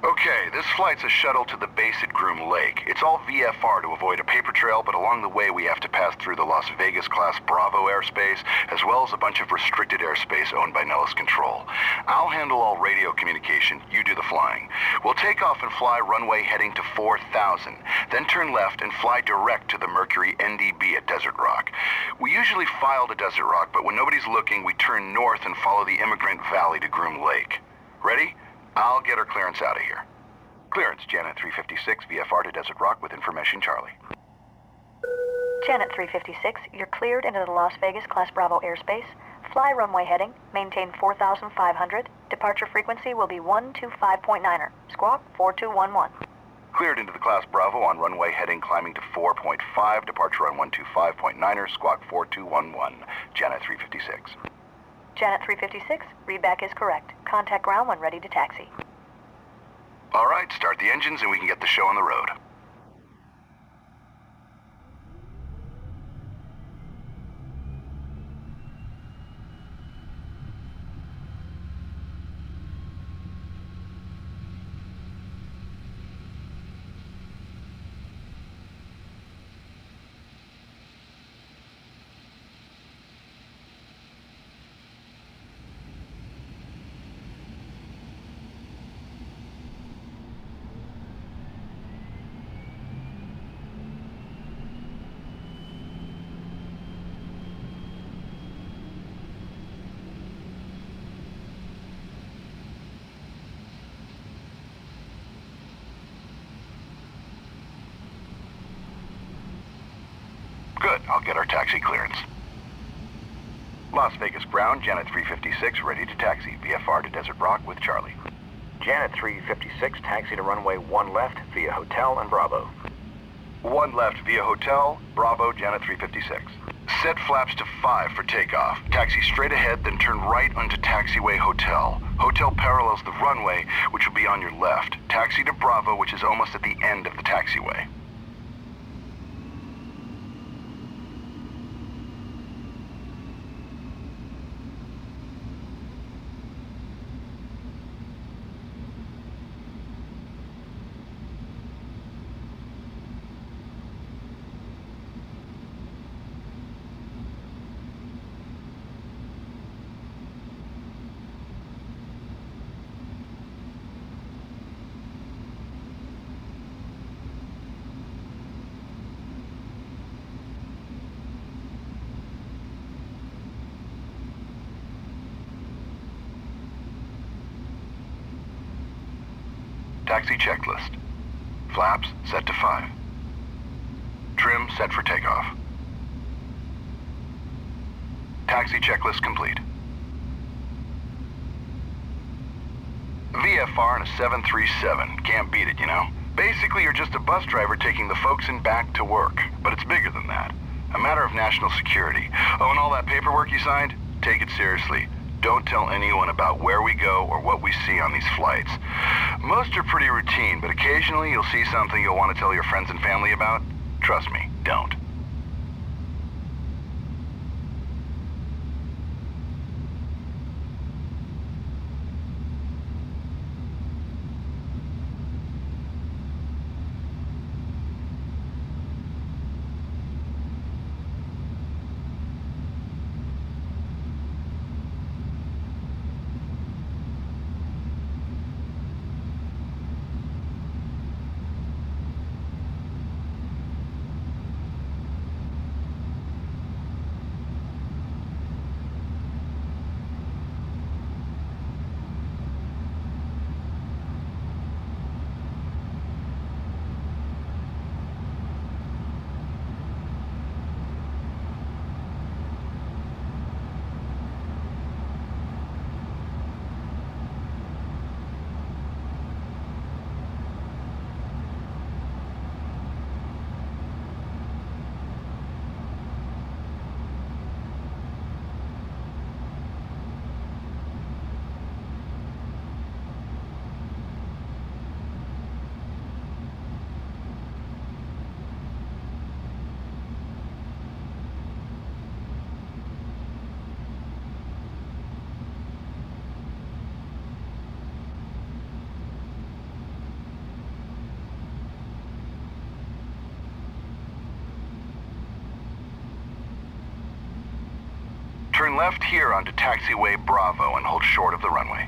Okay, this flight's a shuttle to the base at Groom Lake. It's all VFR to avoid a paper trail, but along the way we have to pass through the Las Vegas class Bravo airspace, as well as a bunch of restricted airspace owned by Nellis Control. I'll handle all radio communication, you do the flying. We'll take off and fly runway heading to 4000, then turn left and fly direct to the Mercury NDB at Desert Rock. We usually file to Desert Rock, but when nobody's looking, we turn north and follow the Immigrant Valley to Groom Lake. Ready? I'll get her clearance out of here. Clearance, Janet 356, VFR to Desert Rock with information, Charlie. Janet 356, you're cleared into the Las Vegas Class Bravo airspace. Fly runway heading, maintain 4,500. Departure frequency will be 125.9er. Squawk 4211. Cleared into the Class Bravo on runway heading climbing to 4.5, departure on 125.9er, squawk 4211, Janet 356. Janet 356, readback is correct. Contact ground when ready to taxi. All right, start the engines and we can get the show on the road. Good, I'll get our taxi clearance. Las Vegas ground, Janet 356, ready to taxi. VFR to Desert Rock with Charlie. Janet 356, taxi to runway 1 left via Hotel and Bravo. 1 left via Hotel, Bravo, Janet 356. Set flaps to 5 for takeoff. Taxi straight ahead, then turn right onto taxiway Hotel. Hotel parallels the runway, which will be on your left. Taxi to Bravo, which is almost at the end of the taxiway. Taxi checklist. Flaps set to 5. Trim set for takeoff. Taxi checklist complete. VFR in a 737. Can't beat it, you know? Basically, you're just a bus driver taking the folks in back to work. But it's bigger than that. A matter of national security. Oh, and all that paperwork you signed? Take it seriously. Don't tell anyone about where we go or what we see on these flights. Most are pretty routine, but occasionally you'll see something you'll want to tell your friends and family about. Trust me, don't. left here onto taxiway Bravo and hold short of the runway.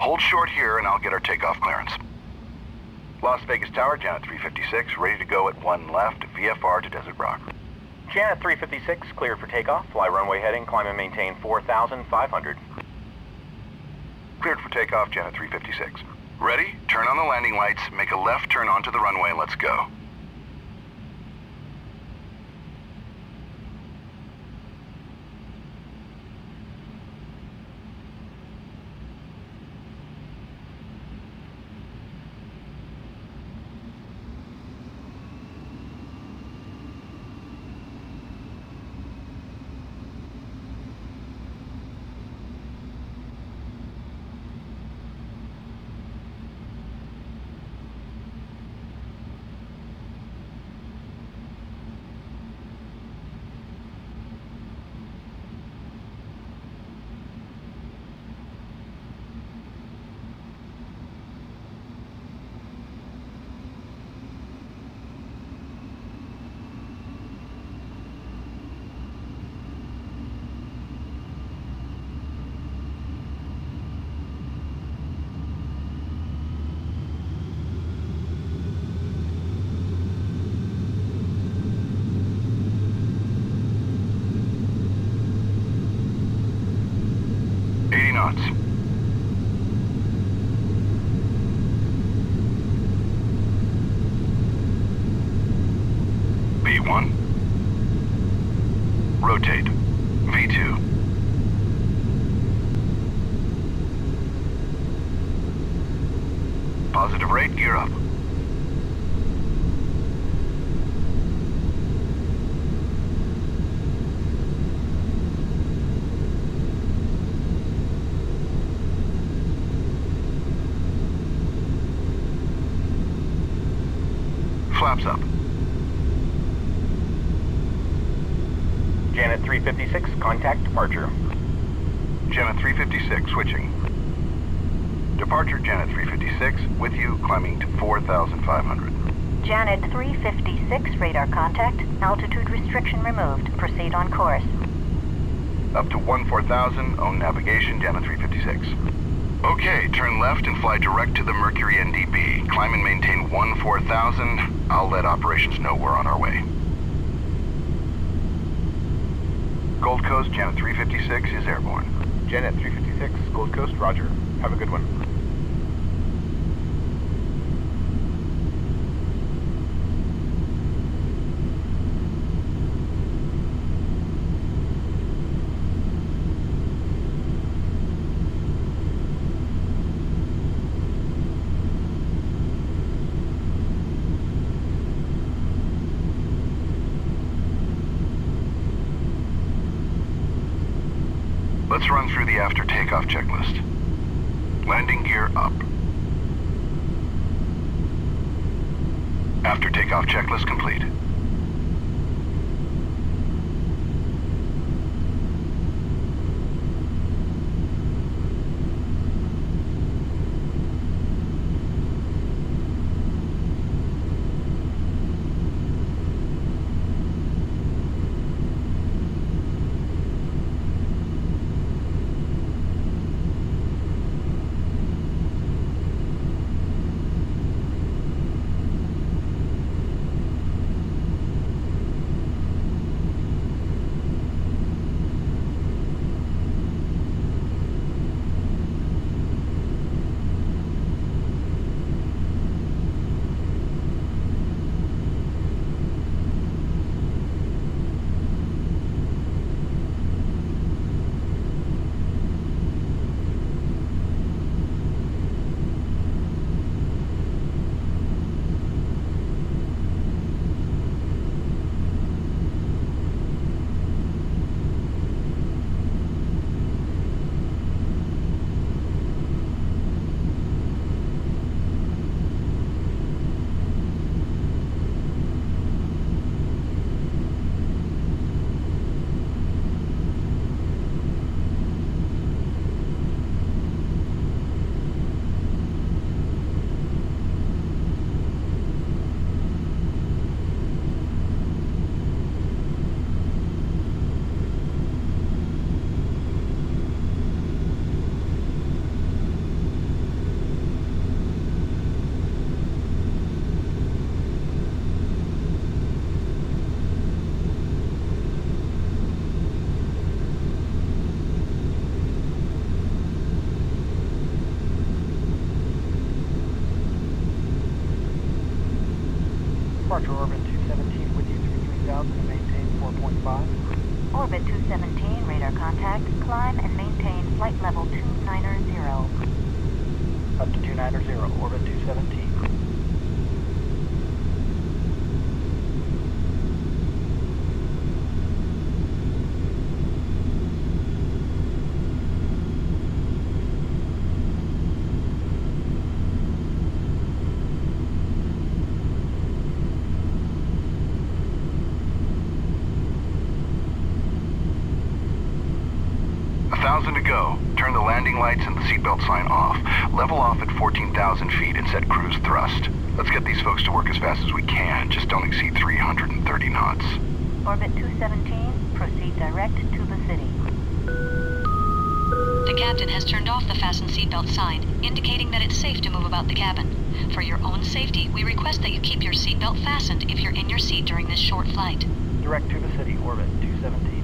Hold short here and I'll get our takeoff clearance. Las Vegas Tower, Janet 356, ready to go at 1 left, VFR to Desert Rock. Janet 356, cleared for takeoff. Fly runway heading, climb and maintain 4,500. Cleared for takeoff, Janet 356. Ready? Turn on the landing lights, make a left turn onto the runway, and let's go. Knots. V1. Rotate. V2. Positive rate, gear up. Flaps up. Janet 356, contact departure. Janet 356, switching. Departure, Janet 356, with you, climbing to 4,500. Janet 356, radar contact. Altitude restriction removed. Proceed on course. Up to 14,000, own navigation, Janet 356. Okay, turn left and fly direct to the Mercury NDB. Climb and maintain 14,000. I'll let operations know we're on our way. Gold Coast, Janet 356 is airborne. Janet 356, Gold Coast, roger. Have a good one. Let's run through the after takeoff checklist. Landing gear up. After takeoff checklist complete. Departure orbit 217 with you through 3000 and maintain 4.5. Orbit 217, radar contact. Climb and maintain flight level 290. Up to 290, orbit 217. To go. Turn the landing lights and the seatbelt sign off. Level off at 14,000 feet and set cruise thrust. Let's get these folks to work as fast as we can. Just don't exceed 330 knots. Orbit 217, proceed direct to the city. The captain has turned off the fasten seatbelt sign, indicating that it's safe to move about the cabin. For your own safety, we request that you keep your seatbelt fastened if you're in your seat during this short flight. Direct to the city, orbit 217.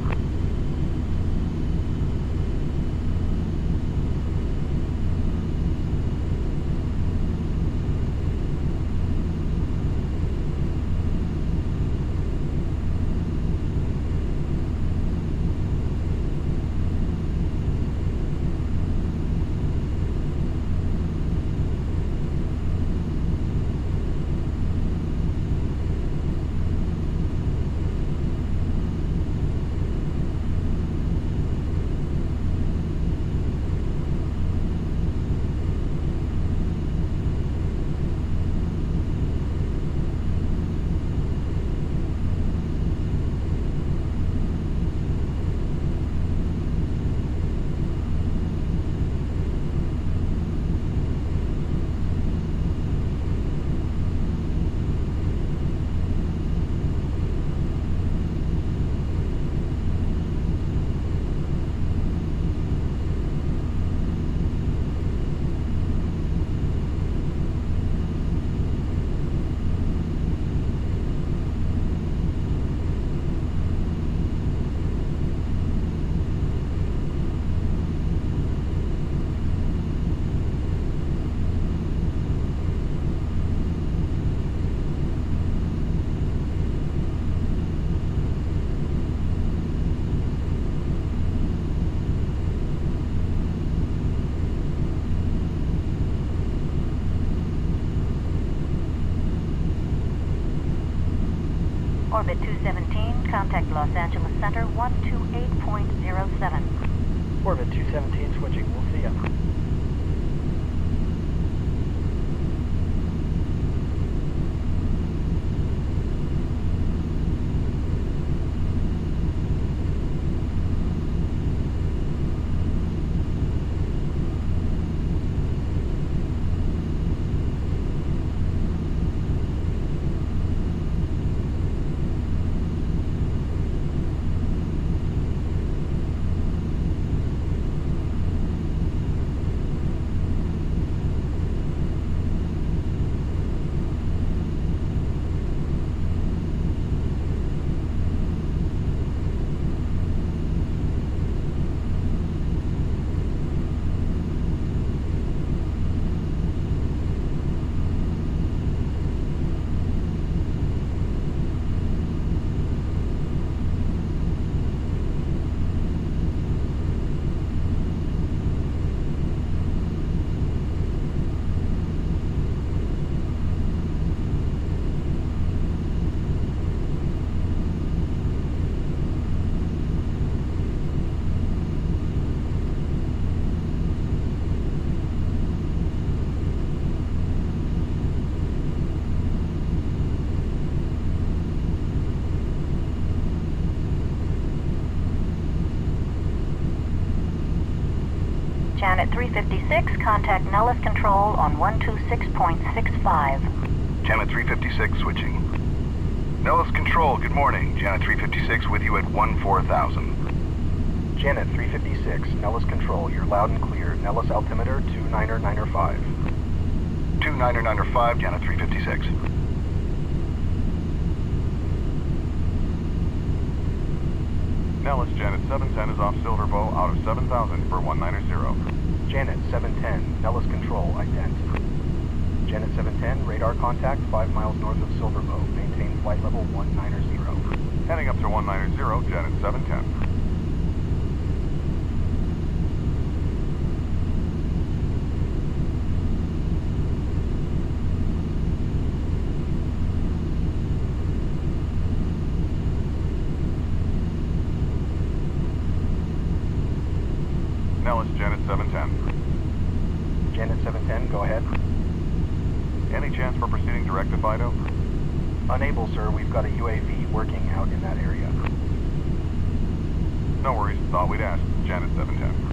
Orbit 217, contact Los Angeles Center 128.07. Orbit 217 switching, we'll see ya. Janet 356, contact Nellis Control on 126.65. Janet 356 switching. Nellis Control, good morning. Janet 356 with you at 14,000. Janet 356, Nellis Control, you're loud and clear. Nellis altimeter 29095. 29095, Janet 356. Nellis, Janet 710 is off Silverbow out of 7,000 for 190. Janet 710, Nellis Control, ident. Janet 710, radar contact 5 miles north of Silverbow. Maintain flight level 190. Heading up to 190, Janet 710. Nellis, Janet 710. Janet 710, go ahead. Any chance for proceeding direct to Fido? Unable, sir. We've got a UAV working out in that area. No worries. Thought we'd ask. Janet 710.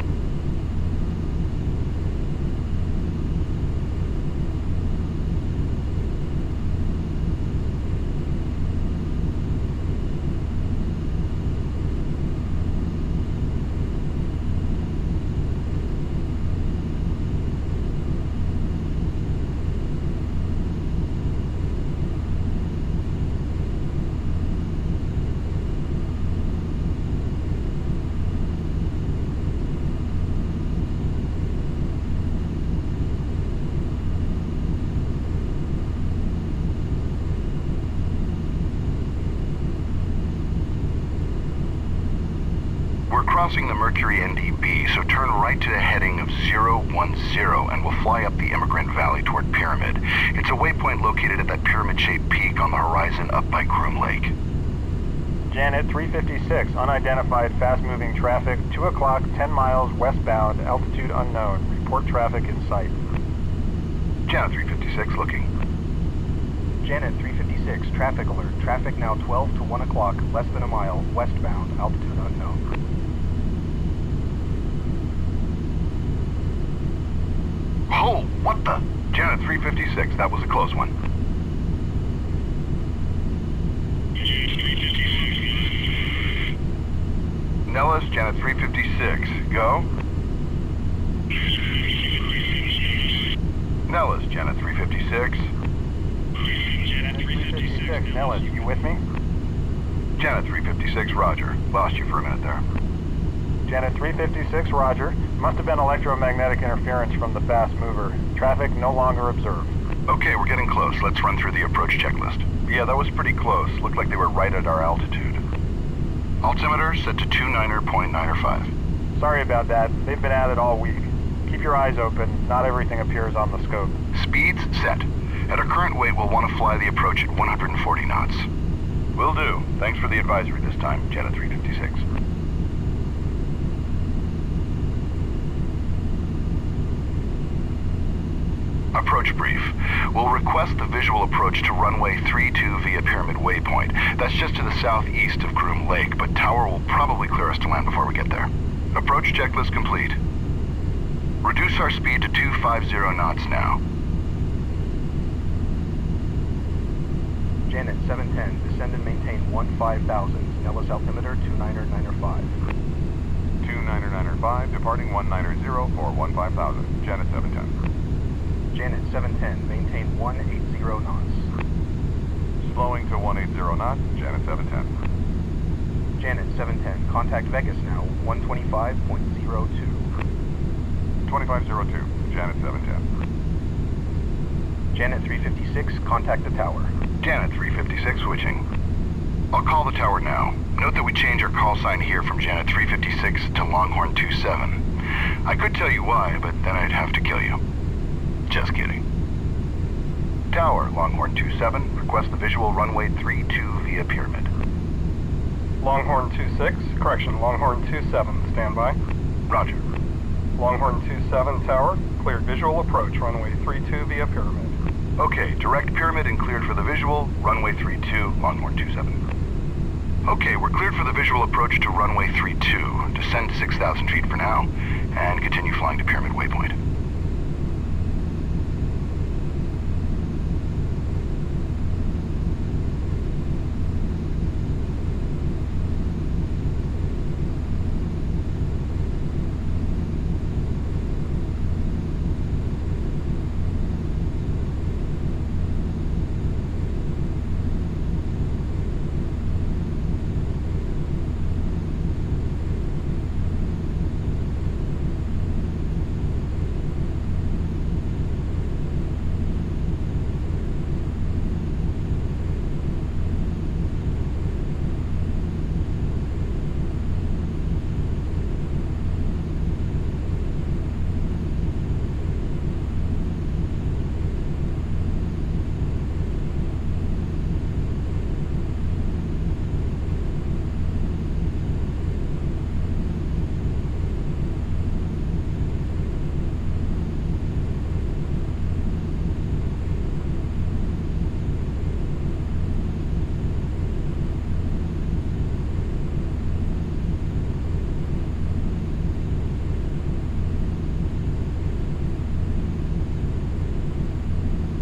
Crossing the Mercury NDB, so turn right to the heading of 010 and we'll fly up the Immigrant Valley toward Pyramid. It's a waypoint located at that pyramid-shaped peak on the horizon up by Groom Lake. Janet 356, unidentified fast-moving traffic, 2 o'clock, 10 miles westbound, altitude unknown. Report traffic in sight. Janet 356, looking. Janet 356, traffic alert. Traffic now 12 to 1 o'clock, less than a mile, westbound, altitude unknown. Oh, what the? Janet 356, that was a close one. Nellis, Janet 356, go. Nellis, Janet 356. Janet 356, Nellis, you with me? Janet 356, roger. Lost you for a minute there. Janet 356, roger. Must have been electromagnetic interference from the fast mover. Traffic no longer observed. Okay, we're getting close. Let's run through the approach checklist. Yeah, that was pretty close. Looked like they were right at our altitude. Altimeter set to 29.95. Sorry about that. They've been at it all week. Keep your eyes open. Not everything appears on the scope. Speeds set. At our current weight, we'll want to fly the approach at 140 knots. Will do. Thanks for the advisory this time, Janet 356. Approach brief. We'll request the visual approach to runway 32 via Pyramid Waypoint. That's just to the southeast of Groom Lake, but Tower will probably clear us to land before we get there. Approach checklist complete. Reduce our speed to 250 knots now. Janet 710, descend and maintain 15,000. Nellis altimeter 2995. 2995, departing 190 for 15,000. Janet 710. Janet 710, maintain 180 knots. Slowing to 180 knots, Janet 710. Janet 710, contact Vegas now, 125.02. 2502, Janet 710. Janet 356, contact the tower. Janet 356 switching. I'll call the tower now. Note that we change our call sign here from Janet 356 to Longhorn 27. I could tell you why, but then I'd have to kill you. Just kidding. Tower, Longhorn 27, request the visual runway 32 via Pyramid. Longhorn 26, correction, Longhorn 27, stand by. Roger. Longhorn 27, tower, cleared visual approach, runway 32 via Pyramid. Okay, direct Pyramid and cleared for the visual, runway 32, Longhorn 27. Okay, we're cleared for the visual approach to runway 32. Descend 6,000 feet for now, and continue flying to Pyramid Waypoint.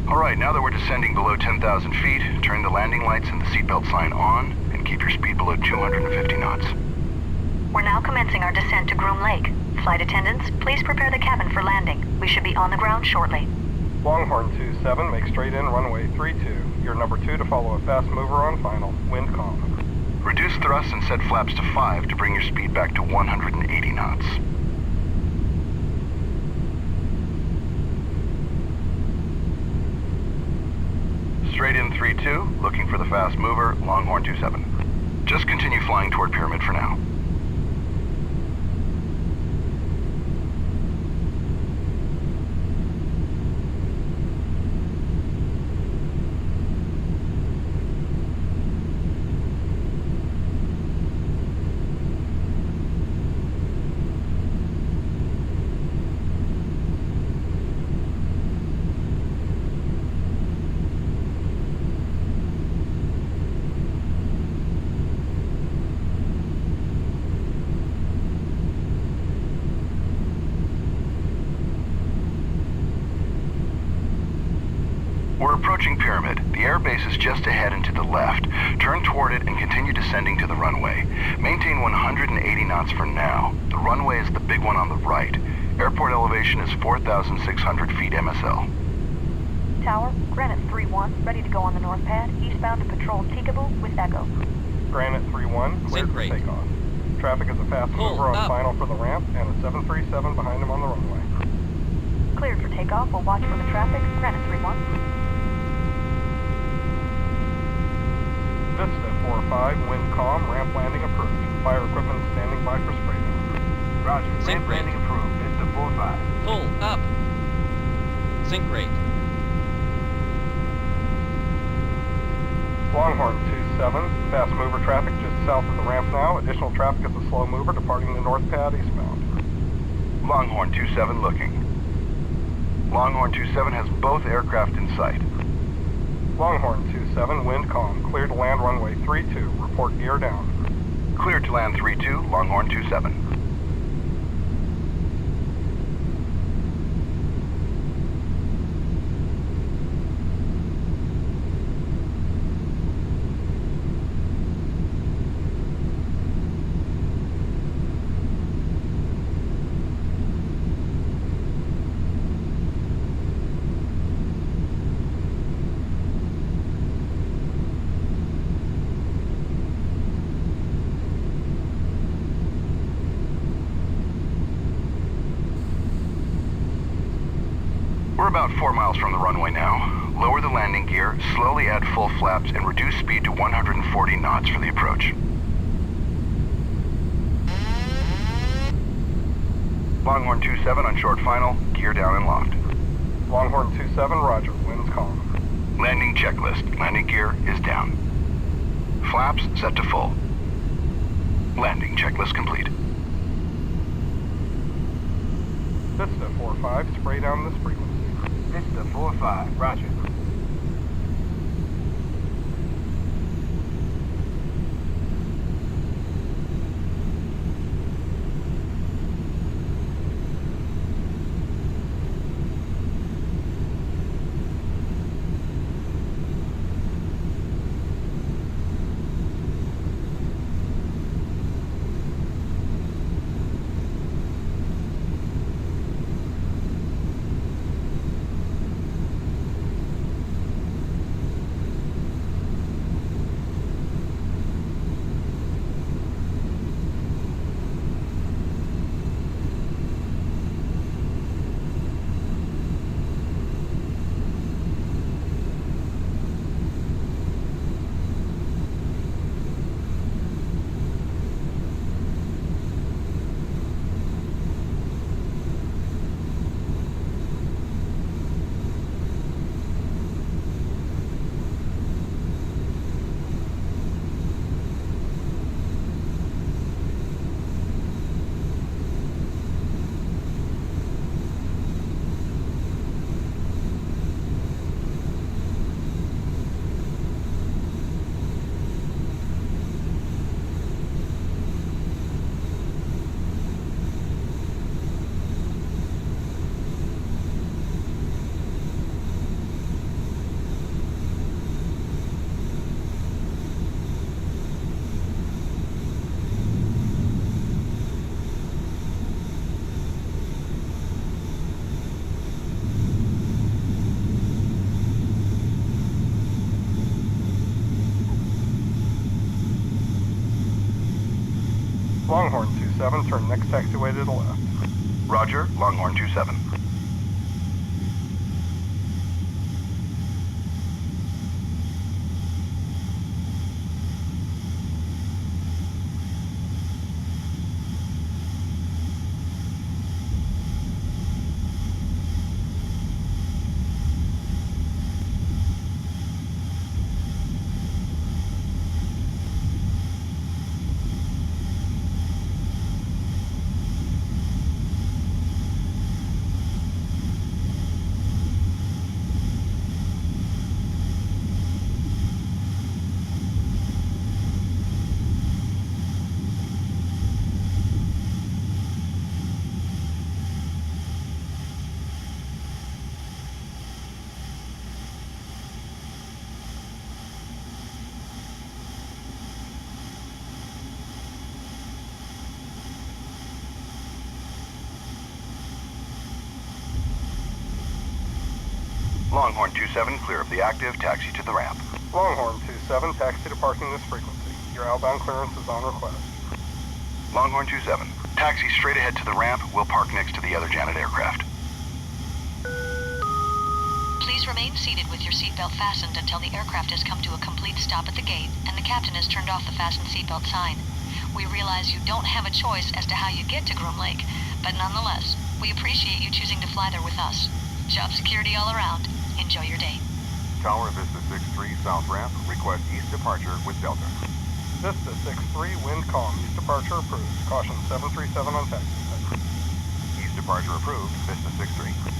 All right, now that we're descending below 10,000 feet, turn the landing lights and the seatbelt sign on and keep your speed below 250 knots. We're now commencing our descent to Groom Lake. Flight attendants, please prepare the cabin for landing. We should be on the ground shortly. Longhorn 27, make straight in runway 32. You're number 2 to follow a fast mover on final. Wind calm. Reduce thrust and set flaps to 5 to bring your speed back to 180 knots. Straight in 3-2, looking for the fast mover, Longhorn 27. Just continue flying toward Pyramid for now. We're approaching Pyramid. The airbase is just ahead and to the left. Turn toward it and continue descending to the runway. Maintain 180 knots for now. The runway is the big one on the right. Airport elevation is 4,600 feet MSL. Tower, Granite 3-1, ready to go on the north pad, eastbound to patrol Tikaboo with Echo. Granite 3-1, cleared for takeoff. Traffic is a fast mover on final for the ramp and a 737 behind him on the runway. Cleared for takeoff. We'll watch for the traffic. Granite 3-1. Vista 4-5, wind calm, ramp landing approved. Fire equipment standing by for spray down. Roger, ramp landing approved. Vista 4-5. Full up. Sync rate. Longhorn 27, fast mover traffic just south of the ramp now. Additional traffic is a slow mover departing the north pad eastbound. Longhorn 27 looking. Longhorn 27 has both aircraft in sight. Longhorn 27, wind calm, clear to land runway 32. Report gear down. Cleared to land 3-2, Longhorn 27. We're about 4 miles from the runway now. Lower the landing gear, slowly add full flaps, and reduce speed to 140 knots for the approach. Longhorn 27 on short final, gear down and locked. Longhorn 27, roger, winds calm. Landing checklist. Landing gear is down. Flaps set to full. Landing checklist complete. Vista 4-5, spray down this frequency. Vista 4-5, roger. Longhorn 27, turn next taxiway to the left. Roger, Longhorn 27. Longhorn 27, clear of the active, taxi to the ramp. Longhorn 27, taxi departing this frequency. Your outbound clearance is on request. Longhorn 27, taxi straight ahead to the ramp. We'll park next to the other Janet aircraft. Please remain seated with your seatbelt fastened until the aircraft has come to a complete stop at the gate and the captain has turned off the fasten seatbelt sign. We realize you don't have a choice as to how you get to Groom Lake, but nonetheless, we appreciate you choosing to fly there with us. Job security all around. Enjoy your day. Tower Vista 63 south ramp, request east departure with Delta. Vista 63, wind calm, east departure approved. Caution 737 on taxi. East departure approved, Vista 63.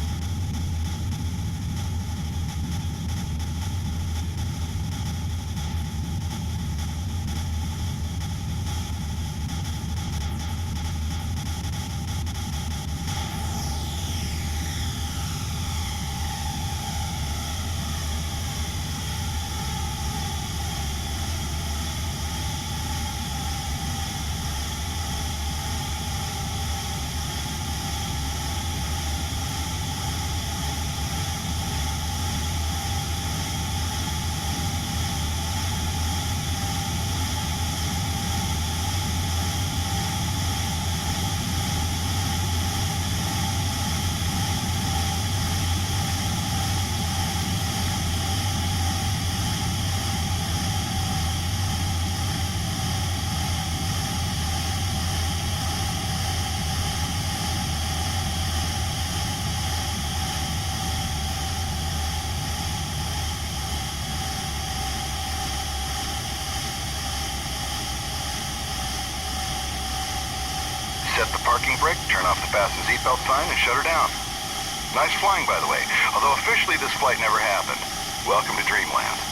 Set the parking brake, turn off the fasten seatbelt sign, and shut her down. Nice flying, by the way, although officially this flight never happened. Welcome to Dreamland.